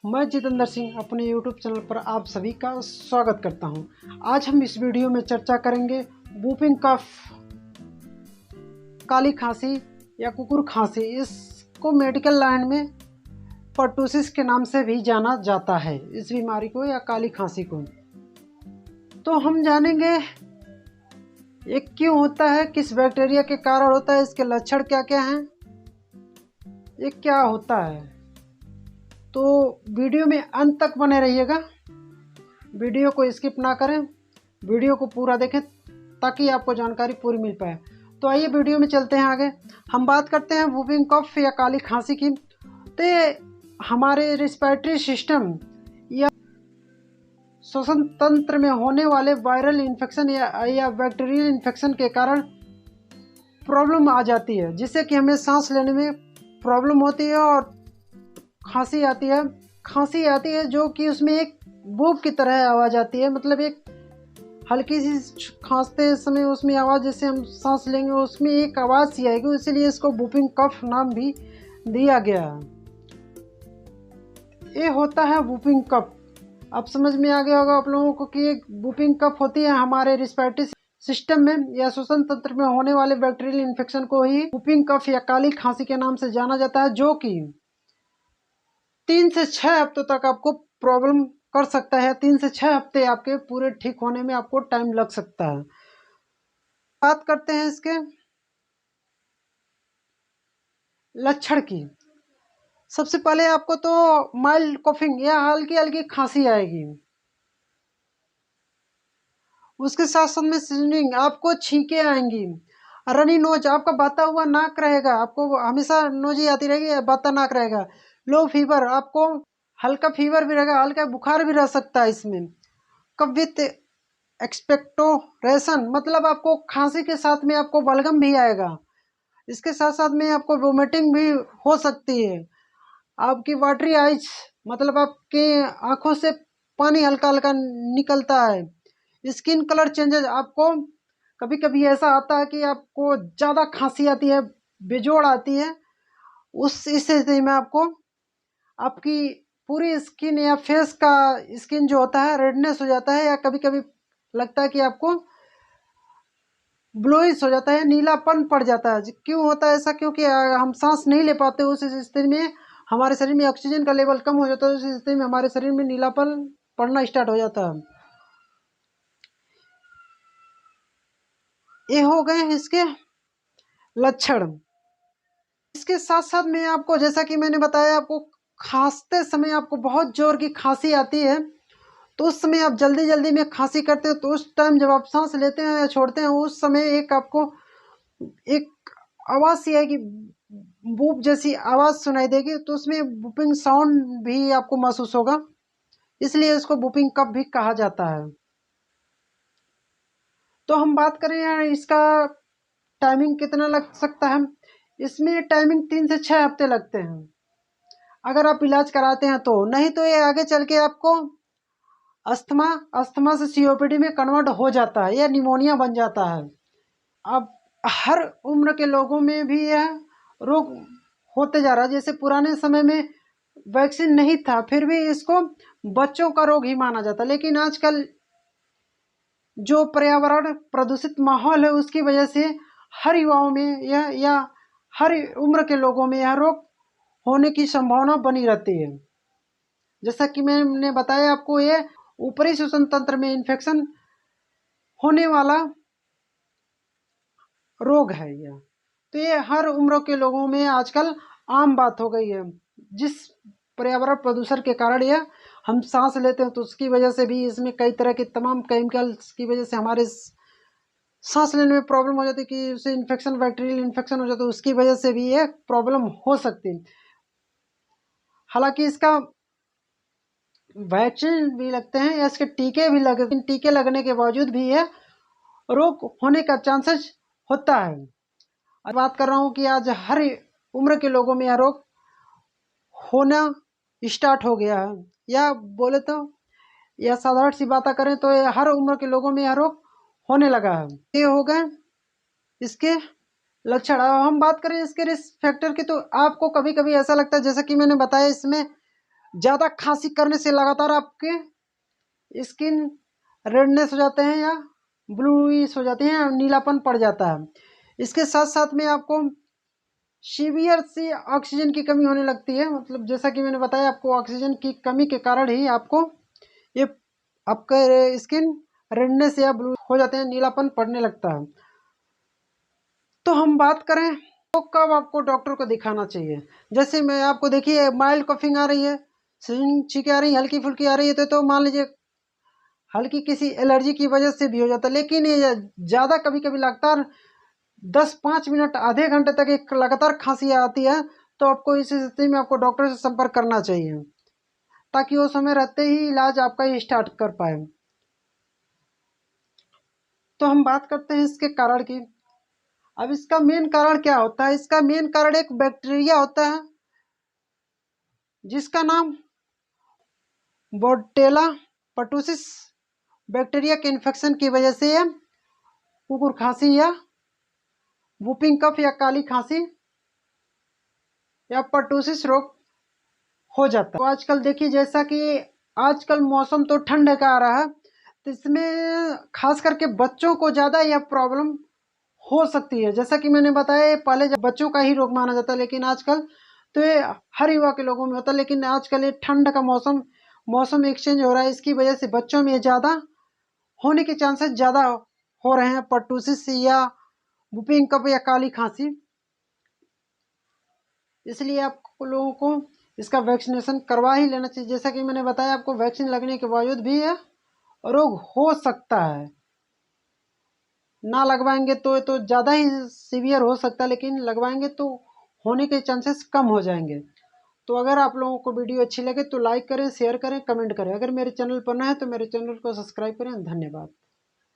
मैं जितेंद्र सिंह अपने YouTube channel पर आप सभी का स्वागत करता हूं। आज हम इस वीडियो में चर्चा करेंगे वूपिंग कफ, काली खांसी या कुकुर खांसी। इसको मेडिकल लाइन में पर्टूसिस के नाम से भी जाना जाता है, इस बीमारी को या काली खांसी को। तो हम जानेंगे ये क्यों होता है, किस बैक्टीरिया के कारण होता है, इसके लक्षण क्या क्या हैं, ये क्या होता है। तो वीडियो में अंत तक बने रहिएगा, वीडियो को स्किप ना करें, वीडियो को पूरा देखें ताकि आपको जानकारी पूरी मिल पाए। तो आइए वीडियो में चलते हैं आगे। हम बात करते हैं वूपिंग कफ या काली खांसी की। तो ये हमारे रिस्पिरेटरी सिस्टम या श्वसन तंत्र में होने वाले वायरल इन्फेक्शन या बैक्टीरियल इन्फेक्शन के कारण प्रॉब्लम आ जाती है, जिससे कि हमें सांस लेने में प्रॉब्लम होती है और खांसी आती है। खांसी आती है जो कि उसमें एक बूब की तरह आवाज़ आती है, मतलब एक हल्की सी खांसते समय उसमें आवाज़, जैसे हम सांस लेंगे उसमें एक आवाज़ सी आएगी, इसीलिए इसको वूपिंग कफ नाम भी दिया गया है। ये होता है वूपिंग कफ। अब समझ में आ गया होगा आप लोगों को कि एक वूपिंग कफ होती है हमारे रिस्पिरेटरी सिस्टम में या श्वसन तंत्र में होने वाले बैक्टीरियल इन्फेक्शन को ही वूपिंग कफ या काली खांसी के नाम से जाना जाता है, जो कि 3 से 6 हफ्तों तक आपको प्रॉब्लम कर सकता है। 3 से 6 हफ्ते आपके पूरे ठीक होने में आपको टाइम लग सकता है। बात करते हैं इसके लक्षण की। सबसे पहले आपको तो माइल्ड कॉफिंग या हल्की हल्की खांसी आएगी। उसके साथ साथ में स्नीजिंग, आपको छींके आएंगी। रनी नोज, आपका बहता हुआ नाक रहेगा, आपको हमेशा नोजी आती रहेगी, बहता नाक रहेगा। लो फीवर, आपको हल्का फीवर भी रहेगा, हल्का बुखार भी रह सकता है इसमें। कफ विथ एक्सपेक्टोरेशन, मतलब आपको खांसी के साथ में आपको बलगम भी आएगा। इसके साथ साथ में आपको वोमिटिंग भी हो सकती है। आपकी वाटरी आइज, मतलब आपके आंखों से पानी हल्का हल्का निकलता है। स्किन कलर चेंजेस, आपको कभी कभी ऐसा आता है कि आपको ज़्यादा खांसी आती है, बेजोड़ आती है, उस स्थिति में आपको आपकी पूरी स्किन या फेस का स्किन जो होता है रेडनेस हो जाता है, या कभी कभी लगता है कि आपको ब्लोइश हो जाता है, नीलापन पड़ जाता है। क्यों होता है ऐसा? क्योंकि हम सांस नहीं ले पाते, उस स्थिति में हमारे शरीर में ऑक्सीजन का लेवल कम हो जाता है, उस स्थिति में हमारे शरीर में नीलापन पड़ना स्टार्ट हो जाता है। ये हो गए इसके लक्षण। इसके साथ साथ में आपको, जैसा कि मैंने बताया, आपको खांसते समय आपको बहुत जोर की खांसी आती है, तो उस समय आप जल्दी जल्दी में खांसी करते हो, तो उस टाइम जब आप सांस लेते हैं या छोड़ते हैं, उस समय एक आपको एक आवाज़ सी आएगी, बूप जैसी आवाज़ सुनाई देगी, तो उसमें बूपिंग साउंड भी आपको महसूस होगा, इसलिए इसको बूपिंग कफ भी कहा जाता है। तो हम बात करें यार इसका टाइमिंग कितना लग सकता है। इसमें टाइमिंग 3 से 6 हफ्ते लगते हैं अगर आप इलाज कराते हैं तो, नहीं तो ये आगे चल के आपको अस्थमा से सीओपीडी में कन्वर्ट हो जाता है या निमोनिया बन जाता है। अब हर उम्र के लोगों में भी यह रोग होते जा रहा है। जैसे पुराने समय में वैक्सीन नहीं था, फिर भी इसको बच्चों का रोग ही माना जाता, लेकिन आजकल जो पर्यावरण प्रदूषित माहौल है उसकी वजह से हर युवाओं में या हर उम्र के लोगों में यह रोग होने की संभावना बनी रहती है। जैसा कि मैंने बताया आपको, ये ऊपरी श्वसन तंत्र में इन्फेक्शन होने वाला रोग है यह। तो ये हर उम्र के लोगों में आजकल आम बात हो गई है। जिस पर्यावरण प्रदूषण के कारण यह हम सांस लेते हैं, तो उसकी वजह से भी इसमें कई तरह के तमाम केमिकल्स की वजह से हमारे सांस लेने में प्रॉब्लम हो जाती है, कि उससे इन्फेक्शन, बैक्टीरियल इन्फेक्शन हो जाता है, उसकी वजह से भी ये प्रॉब्लम हो सकती है। हालांकि इसका वैक्सीन भी लगते हैं या इसके टीके भी लगे, लेकिन टीके लगने के बावजूद भी यह रोग होने का चांसेस होता है। अब बात कर रहा हूँ कि आज हर उम्र के लोगों में यह रोग होना स्टार्ट हो गया है, या बोले तो या साधारण सी बातें करें तो ये हर उम्र के लोगों में यह रोग होने लगा है। ये हो गए इसके लक्षण। अब हम बात करें इसके रिस्क फैक्टर की, तो आपको कभी कभी ऐसा लगता है, जैसा कि मैंने बताया, इसमें ज़्यादा खांसी करने से लगातार आपके स्किन रेडनेस हो जाते हैं या ब्लूइश हो जाती हैं, नीलापन पड़ जाता है। इसके साथ साथ में आपको सीवियर सी ऑक्सीजन की कमी होने लगती है। मतलब जैसा कि मैंने बताया आपको, ऑक्सीजन की कमी के कारण ही आपको ये आपका स्किन रेडनेस या ब्लू हो जाते हैं, नीलापन पड़ने लगता है। तो हम बात करें तो कब आपको डॉक्टर को दिखाना चाहिए। जैसे मैं आपको देखिए माइल्ड कफिंग आ रही है, सीजनिंग छींकें आ रही है, हल्की फुल्की आ रही है, तो मान लीजिए हल्की किसी एलर्जी की वजह से भी हो जाता है। लेकिन ये ज़्यादा कभी कभी लगातार 10-5 मिनट आधे घंटे तक एक लगातार खांसी आती है, तो आपको इस स्थिति में आपको डॉक्टर से संपर्क करना चाहिए, ताकि वो समय रहते ही इलाज आपका ही स्टार्ट कर पाए। तो हम बात करते हैं इसके कारण की। अब इसका मेन कारण क्या होता है? इसका मेन कारण एक बैक्टीरिया होता है जिसका नाम बोर्डेला पर्टुसिस बैक्टीरिया के इन्फेक्शन की वजह से कुकुर खांसी या वूपिंग कफ या काली खांसी या पर्टुसिस रोग हो जाता है। तो आजकल देखिए, जैसा कि आजकल मौसम तो ठंड का आ रहा है, तो इसमें खास करके बच्चों को ज़्यादा यह प्रॉब्लम हो सकती है। जैसा कि मैंने बताया, पहले जब बच्चों का ही रोग माना जाता है, लेकिन आजकल तो ये हर युवा के लोगों में होता है। लेकिन आजकल ये ठंड का मौसम एक्सचेंज हो रहा है, इसकी वजह से बच्चों में ज़्यादा होने के चांसेस ज़्यादा हो रहे हैं, पर्टुसिस या वूपिंग कफ या काली खांसी। इसलिए आप लोगों को इसका वैक्सीनेशन करवा ही लेना चाहिए। जैसा कि मैंने बताया आपको, वैक्सीन लगने के बावजूद भी यह रोग हो सकता है। ना लगवाएंगे तो ज़्यादा ही सीवियर हो सकता है, लेकिन लगवाएंगे तो होने के चांसेस कम हो जाएंगे। तो अगर आप लोगों को वीडियो अच्छी लगे तो लाइक करें, शेयर करें, कमेंट करें। अगर मेरे चैनल पर नए हैं तो मेरे चैनल को सब्सक्राइब करें। धन्यवाद।